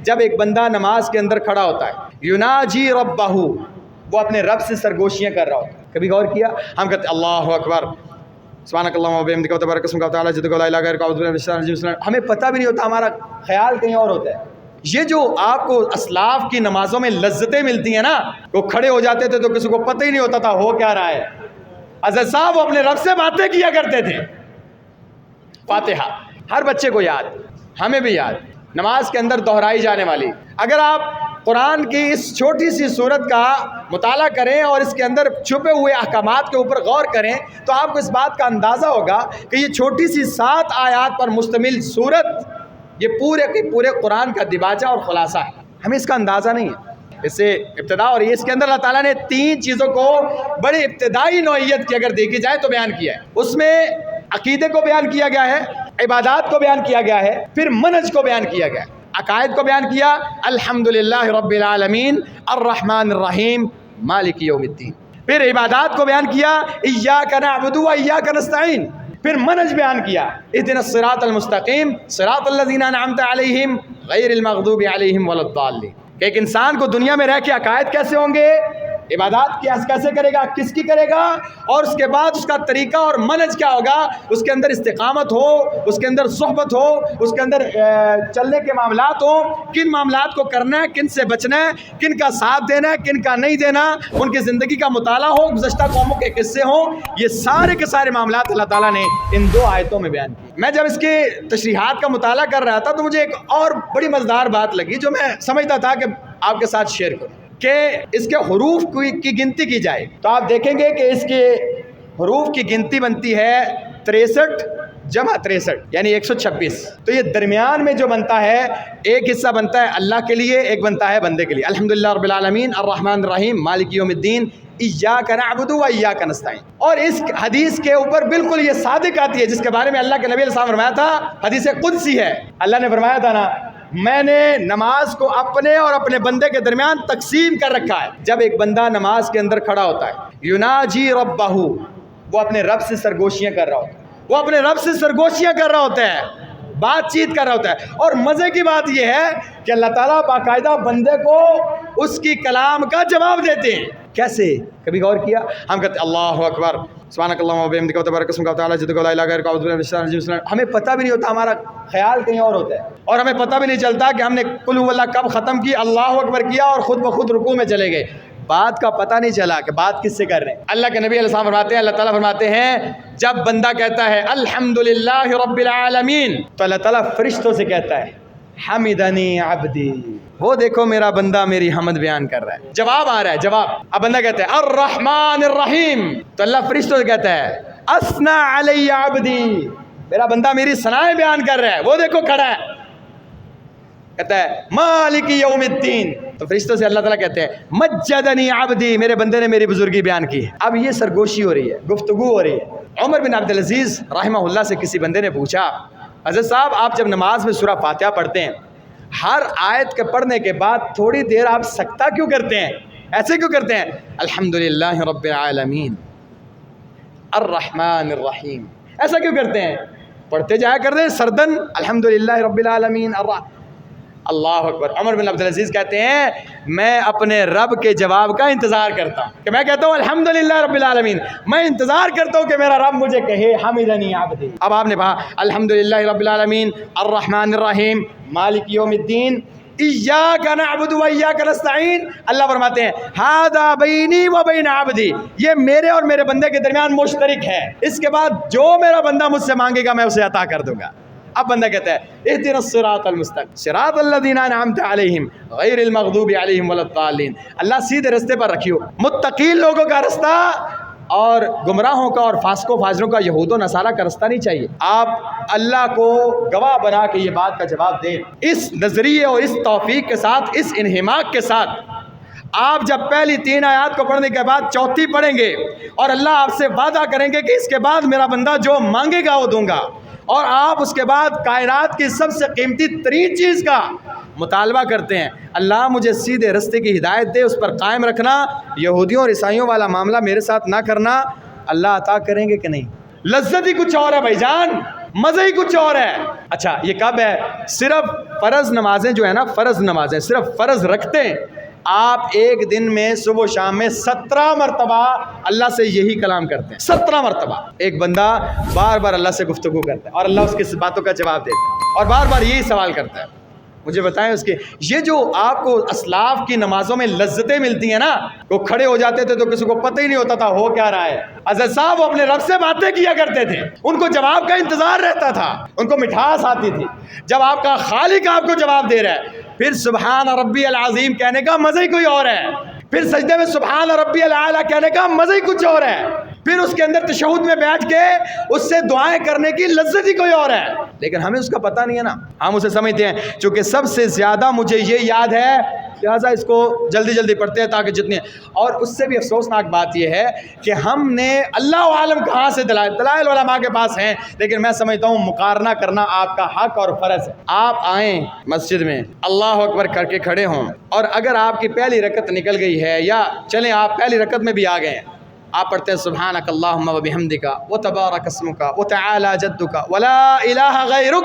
جب ایک بندہ نماز کے اندر کھڑا ہوتا ہے یناجی ربہ، وہ اپنے رب سے سرگوشیاں کر رہا ہوتا ہے. کبھی غور کیا؟ ہم کہتے ہیں اللہ اکبر سبحانک اللہم و بحمدک و تبارک اسمک و تعالی جدک و لا الہ غیرک اعوذ باللہ من الشیطان الرجیم. ہمیں پتہ بھی نہیں ہوتا، ہمارا خیال کہیں اور ہوتا ہے. یہ جو آپ کو اسلاف کی نمازوں میں لذتیں ملتی ہیں نا، وہ کھڑے ہو جاتے تھے تو کسی کو پتہ ہی نہیں ہوتا تھا ہو کیا رہا ہے. حضرت صاحب وہ اپنے رب سے باتیں کیا کرتے تھے. فاتحہ ہر بچے کو یاد، ہمیں بھی یاد، نماز کے اندر دہرائی جانے والی. اگر آپ قرآن کی اس چھوٹی سی سورت کا مطالعہ کریں اور اس کے اندر چھپے ہوئے احکامات کے اوپر غور کریں تو آپ کو اس بات کا اندازہ ہوگا کہ یہ چھوٹی سی 7 آیات پر مشتمل سورت یہ پورے کے پورے قرآن کا دباچہ اور خلاصہ ہے. ہمیں اس کا اندازہ نہیں ہے. اس سے ابتدا اور یہ اس کے اندر اللہ تعالیٰ نے 3 چیزوں کو بڑی ابتدائی نوعیت کی اگر دیکھی جائے تو بیان کیا ہے. اس میں عقیدے کو بیان کیا گیا ہے، عبادات کو بیان کیا گیا ہے، پھر منہج کو بیان کیا گیا ہے. عقائد کو بیان کیا الحمدللہ رب العالمین الرحمن الرحیم مالک یوم الدین. پھر عبادات کو بیان کیا ایاک نعبد و ایاک نستعین. پھر منہج بیان کیا اہدنا الصراط المستقیم صراط الذین انعمت علیہم غیر المغضوب علیہم ولا الضالین. کہ ایک انسان کو دنیا میں رہ کے عقائد کیسے ہوں گے، عبادات کیسے کرے گا، کس کی کرے گا، اور اس کے بعد اس کا طریقہ اور منہج کیا ہوگا. اس کے اندر استقامت ہو، اس کے اندر صحبت ہو، اس کے اندر چلنے کے معاملات ہوں، کن معاملات کو کرنا ہے، کن سے بچنا ہے، کن کا ساتھ دینا ہے، کن کا نہیں دینا، ان کی زندگی کا مطالعہ ہو، گزشتہ قوموں کے قصے ہوں. یہ سارے کے سارے معاملات اللہ تعالیٰ نے ان 2 آیتوں میں بیان کیے. میں جب اس کے تشریحات کا مطالعہ کر رہا تھا تو مجھے ایک اور بڑی مزیدار بات لگی جو میں سمجھتا تھا کہ آپ کے ساتھ شیئر کروں، کہ اس کے حروف کی گنتی کی جائے تو آپ دیکھیں گے کہ اس کے حروف کی گنتی بنتی ہے 63 جمع 63 یعنی 126. تو یہ درمیان میں جو بنتا ہے ایک حصہ بنتا ہے اللہ کے لیے، ایک بنتا ہے بندے کے لیے. الحمدللہ رب العالمین الرحمن الرحیم مالک یوم الدین ایاک نعبد و ایاک نستعین. اور اس حدیث کے اوپر بالکل یہ صادق آتی ہے جس کے بارے میں اللہ کے نبی علیہ السلام نے فرمایا تھا، حدیث قدسی ہے. اللہ نے فرمایا تھا نا، میں نے نماز کو اپنے اور اپنے بندے کے درمیان تقسیم کر رکھا ہے. جب ایک بندہ نماز کے اندر کھڑا ہوتا ہے یناجی ربہ، وہ اپنے رب سے سرگوشیاں کر رہا ہوتا ہے. وہ اپنے رب سے سرگوشیاں کر رہا ہوتا ہے، بات چیت کر رہا ہوتا ہے. اور مزے کی بات یہ ہے کہ اللہ تعالیٰ باقاعدہ بندے کو اس کی کلام کا جواب دیتے ہیں. کیسے؟ کبھی غور کیا؟ ہم کہتے ہیں اللہ اکبر سبحانک اللہم و بحمدک و تبارک اسمک و تعالی جدک و لا الہ غیرک اعوذ باللہ من الشیطان الرجیم. ہمیں پتہ بھی نہیں ہوتا، ہمارا خیال کہیں اور ہوتا ہے، اور ہمیں پتہ بھی نہیں چلتا کہ ہم نے قل هو اللہ کب ختم کی، اللہ اکبر کیا اور خود بخود رکوع میں چلے گئے. بات کا پتہ نہیں چلا کہ بات کس سے کر رہے ہیں. اللہ کے نبی علیہ السلام فرماتے ہیں، اللہ تعالیٰ فرماتے ہیں جب بندہ کہتا ہے الحمدللہ رب العالمین تو اللہ تعالیٰ فرشتوں سے کہتا ہے حمدنی عبدی، وہ دیکھو میرا بندہ میری حمد بیان کر رہا ہے. جواب آ رہا ہے، جواب. اب بندہ کہتا ہے الرحمن الرحیم تو اللہ فرشتوں سے کہتا ہے اثنا علی عبدی، میرا بندہ میری ثنائیں بیان کر رہا ہے، وہ دیکھو کھڑا ہے. کہتا ہے مالک یوم الدین تو فرشتوں سے اللہ تعالیٰ کہتے ہیں مجدنی عبدی، میرے بندے نے میری بزرگی بیان کی. اب یہ سرگوشی ہو رہی ہے، گفتگو ہو رہی ہے. عمر بن عبدالعزیز رحمہ اللہ سے کسی بندے نے پوچھا، حضرت صاحب آپ جب نماز میں سورہ فاتحہ پڑھتے ہیں ہر آیت کے پڑھنے کے بعد تھوڑی دیر آپ سکتہ کیوں کرتے ہیں، ایسے کیوں کرتے ہیں؟ الحمدللہ رب العالمین الرحمن الرحیم، ایسا کیوں کرتے ہیں؟ پڑھتے جایا کرتے ہیں سردن الحمدللہ رب العالمین اللہ اکبر. عمر بن عبدالعزیز کہتے ہیں میں اپنے رب کے جواب کا انتظار کرتا ہوں کہ میں کہتا ہوں الحمدللہ رب العالمین، میں انتظار کرتا ہوں کہ میرا رب مجھے کہے حمدنی عبدی. اب آپ نے کہا الحمدللہ رب العالمین الرحمن الرحیم مالک یوم الدین ایاک نعبد و ایاک نستعین. اللہ فرماتے ہیں ھذا بینی و بین عبدی، یہ میرے اور میرے بندے کے درمیان مشترک ہے، اس کے بعد جو میرا بندہ مجھ سے مانگے گا میں اسے عطا کر دوں گا. اب بندہ کہتا ہے اہدنا الصراط المستقیم صراط الذین انعمت علیہم غیر المغضوب علیہم ولا الضالین. اللہ سیدھے رستے پر رکھیو، متقین لوگوں کا رستہ اور گمراہوں کا اور فاسقوں فاجروں کا یہود و نصارہ کا رستہ نہیں چاہیے. آپ اللہ کو گواہ بنا کے یہ بات کا جواب دیں. اس نظریے اور اس توفیق کے ساتھ، اس انہماک کے ساتھ آپ جب پہلی 3 آیات کو پڑھنے کے بعد 4تھی پڑھیں گے اور اللہ آپ سے وعدہ کریں گے کہ اس کے بعد میرا بندہ جو مانگے گا وہ دوں گا، اور آپ اس کے بعد کائنات کی سب سے قیمتی ترین چیز کا مطالبہ کرتے ہیں اللہ مجھے سیدھے رستے کی ہدایت دے، اس پر قائم رکھنا، یہودیوں اور عیسائیوں والا معاملہ میرے ساتھ نہ کرنا، اللہ عطا کریں گے کہ نہیں؟ لذت ہی کچھ اور ہے بھائی جان. مزہ ہی کچھ اور ہے. اچھا یہ کب ہے؟ صرف فرض نمازیں جو ہے نا، فرض نمازیں صرف فرض رکھتے ہیں آپ ایک دن میں صبح و شام میں 17 مرتبہ اللہ سے یہی کلام کرتے ہیں. 17 مرتبہ ایک بندہ بار بار اللہ سے گفتگو کرتا ہے اور اللہ اس کی باتوں کا جواب دیتا ہے اور بار بار یہی سوال کرتا ہے. مجھے بتائیں اس کے یہ جو آپ کو اسلاف کی نمازوں میں لذتیں ملتی ہیں نا، وہ کھڑے ہو جاتے تھے تو کسی کو پتہ ہی نہیں ہوتا تھا ہو کیا رہا ہے. حضرت صاحب وہ اپنے رب سے باتیں کیا کرتے تھے، ان کو جواب کا انتظار رہتا تھا، ان کو مٹھاس آتی تھی. جب آپ کا خالق آپ کو جواب دے رہا ہے پھر سبحان ربی العظیم کہنے کا مزہ ہی کوئی اور ہے، پھر سجدے میں سبحان ربی الاعلیٰ کہنے کا مزہ ہی کچھ اور ہے، پھر اس کے اندر تشہد میں بیٹھ کے اس سے دعائیں کرنے کی لذت ہی کوئی اور ہے. لیکن ہمیں اس کا پتہ نہیں ہے نا، ہم اسے سمجھتے ہیں چونکہ سب سے زیادہ مجھے یہ یاد ہے لہٰذا اس کو جلدی جلدی پڑھتے ہیں تاکہ جتنے. اور اس سے بھی افسوسناک بات یہ ہے کہ ہم نے اللہ عالم کہاں سے دلائل علماء کے پاس ہیں، لیکن میں سمجھتا ہوں مقارنہ کرنا آپ کا حق اور فرض ہے. آپ آئیں مسجد میں اللہ اکبر کر کے کھڑے ہوں اور اگر آپ کی پہلی رکعت نکل گئی ہے یا چلیں آپ پہلی رکعت میں بھی آ گئے ہیں، آپ پڑھتے ہیں سبحانک اللہم و بحمدک و تبارک اسمک و تعالی جدک ولا الہ غیرک.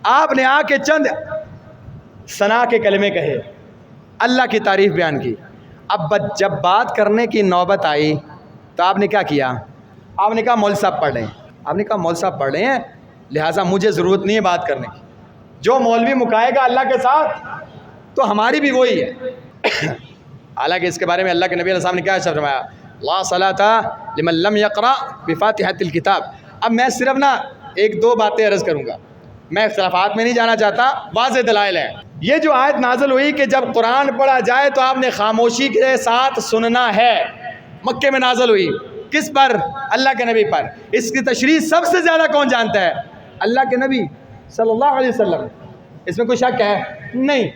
آپ نے آ کے چند ثنا کے کلمے کہے، اللہ کی تعریف بیان کی. اب جب بات کرنے کی نوبت آئی تو آپ نے کیا کیا؟ آپ نے کہا مول صاحب پڑھ رہے ہیں. آپ نے کہا مول صاحب پڑھ رہے ہیں لہٰذا مجھے ضرورت نہیں ہے بات کرنے کی. جو مولوی مکائے گا اللہ کے ساتھ تو ہماری بھی وہی ہے. حالانکہ اس کے بارے میں اللہ کے نبی علیہ السلام نے کیا ارشاد فرمایا؟ لا صلاۃ لمن لم یقرأ بفاتحۃ الکتاب. اب میں صرف نا ایک دو باتیں عرض کروں گا، میں اختلافات میں نہیں جانا چاہتا، واضح دلائل ہیں. یہ جو آیت نازل ہوئی کہ جب قرآن پڑھا جائے تو آپ نے خاموشی کے ساتھ سننا ہے، مکے میں نازل ہوئی. کس پر؟ اللہ کے نبی پر. اس کی تشریح سب سے زیادہ کون جانتا ہے؟ اللہ کے نبی صلی اللہ علیہ وسلم. اس میں کوئی شک ہے؟ نہیں.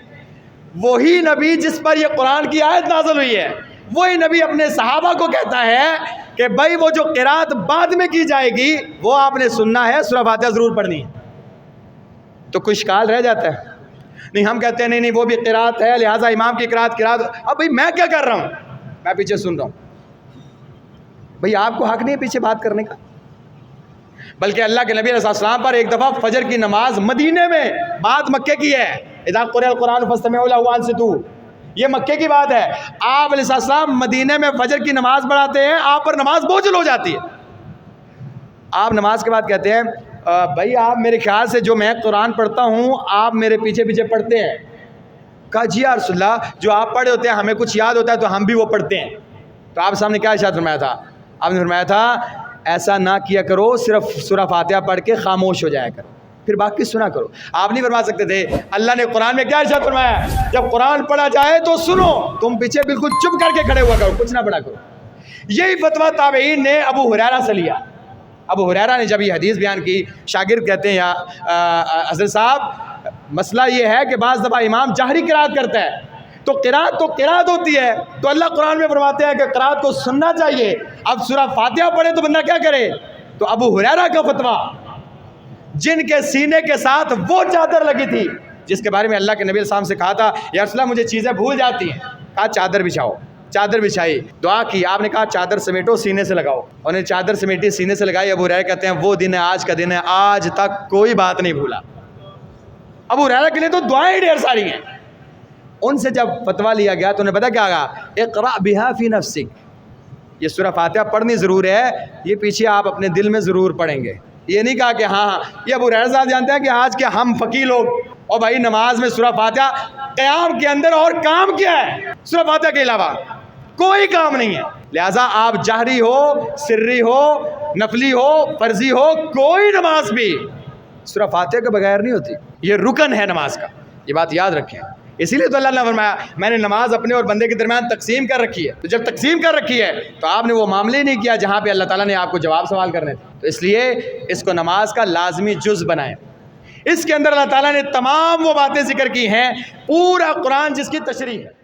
وہی نبی جس پر یہ قرآن کی آیت نازل ہوئی ہے، وہی نبی اپنے صحابہ کو کہتا ہے کہ بھائی وہ جو قرات بعد میں کی جائے گی وہ آپ نے سننا ہے، سورہ فاتحہ ضرور پڑھنی ہے. تو کوئی اشکال رہ جاتا ہے؟ نہیں. ہم کہتے ہیں نہیں وہ بھی قرات ہے لہٰذا امام کی قرات. اب بھائی میں کیا کر رہا ہوں؟ میں پیچھے سن رہا ہوں. بھائی آپ کو حق نہیں ہے پیچھے بات کرنے کا. بلکہ اللہ کے نبی علیہ السلام پر ایک دفعہ فجر کی نماز مدینے میں، بات مکے کی ہے، اذا قرئ القرآن فاستمعوا له وانصتوا، یہ مکے کی بات ہے. آپ علیہ السلام مدینے میں فجر کی نماز پڑھاتے ہیں، آپ پر نماز بوجھل ہو جاتی ہے. آپ نماز کے بعد کہتے ہیں بھائی آپ میرے خیال سے جو میں قرآن پڑھتا ہوں آپ میرے پیچھے پیچھے پڑھتے ہیں. کہا جی یا رسول اللہ جو آپ پڑھے ہوتے ہیں ہمیں کچھ یاد ہوتا ہے تو ہم بھی وہ پڑھتے ہیں. تو آپ سامنے کیا ارشاد فرمایا تھا؟ آپ نے فرمایا تھا ایسا نہ کیا کرو، صرف سورہ فاتحہ پڑھ کے خاموش ہو جایا کرو، پھر باقی سنا کرو. آپ نہیں فرما سکتے تھے؟ اللہ نے قرآن میں کیا ارشاد فرمایا؟ جب قرآن پڑھا جائے تو سنو، تم پیچھے بالکل چپ کر کے کھڑے ہوا کرو، کچھ نہ پڑھا کرو. یہی فتویٰ تابعین نے ابو ہریرہ سے لیا. ابو ہریرہ نے جب یہ حدیث بیان کی، شاگرد کہتے ہیں یا حضرت صاحب مسئلہ یہ ہے کہ بعض دفعہ امام جہری قرات کرتا ہے تو قرات ہوتی ہے، تو اللہ قرآن میں فرماتے ہیں کہ قرات کو سننا چاہیے. اب سورہ فاتحہ پڑھے تو بندہ کیا کرے؟ تو ابو ہریرہ کا فتویٰ، جن کے سینے کے ساتھ وہ چادر لگی تھی جس کے بارے میں اللہ کے نبی علیہ السلام سے کہا تھا یا رسول اللہ مجھے چیزیں بھول جاتی ہیں، کہا چادر بچھاؤ. چادر بچھائی، دعا کی، آپ نے کہا چادر سمیٹو سینے سے لگاؤ. انہوں نے چادر سمیٹی، سینے سے لگائی. ابو ہریرہ کہتے ہیں وہ دن ہے، آج کا دن ہے، آج تک کوئی بات نہیں بھولا. ابو ہریرہ کے لیے تو دعائیں ڈھیر ساری ہیں. ان سے جب فتویٰ لیا گیا تو انہیں پتا کیا کہا؟ اقرأ بہا فی نفسک. یہ سورہ فاتحہ پڑھنی ضرور ہے، یہ پیچھے آپ اپنے دل میں ضرور پڑھیں گے. یہ نہیں کہا کہ ہاں. یہ ابو ہریرہ صاحب جانتے ہیں کہ آج کے ہم فقیہ لوگ اور بھائی نماز میں سورہ فاتحہ، قیام کے اندر اور کام کیا ہے؟ سورہ فاتحہ کے علاوہ کوئی کام نہیں ہے. لہٰذا آپ جہری ہو، سری ہو، نفلی ہو، فرضی ہو، کوئی نماز بھی سورہ فاتحہ کے بغیر نہیں ہوتی. یہ رکن ہے نماز کا، یہ بات یاد رکھیں. اسی لیے تو اللہ نے فرمایا میں نے نماز اپنے اور بندے کے درمیان تقسیم کر رکھی ہے. تو جب تقسیم کر رکھی ہے تو آپ نے وہ معاملے نہیں کیا جہاں پہ اللہ تعالیٰ نے آپ کو جواب سوال کرنے تھے. تو اس لیے اس کو نماز کا لازمی جز بنائیں. اس کے اندر اللہ تعالیٰ نے تمام وہ باتیں ذکر کی ہیں، پورا قرآن جس کی تشریح ہے.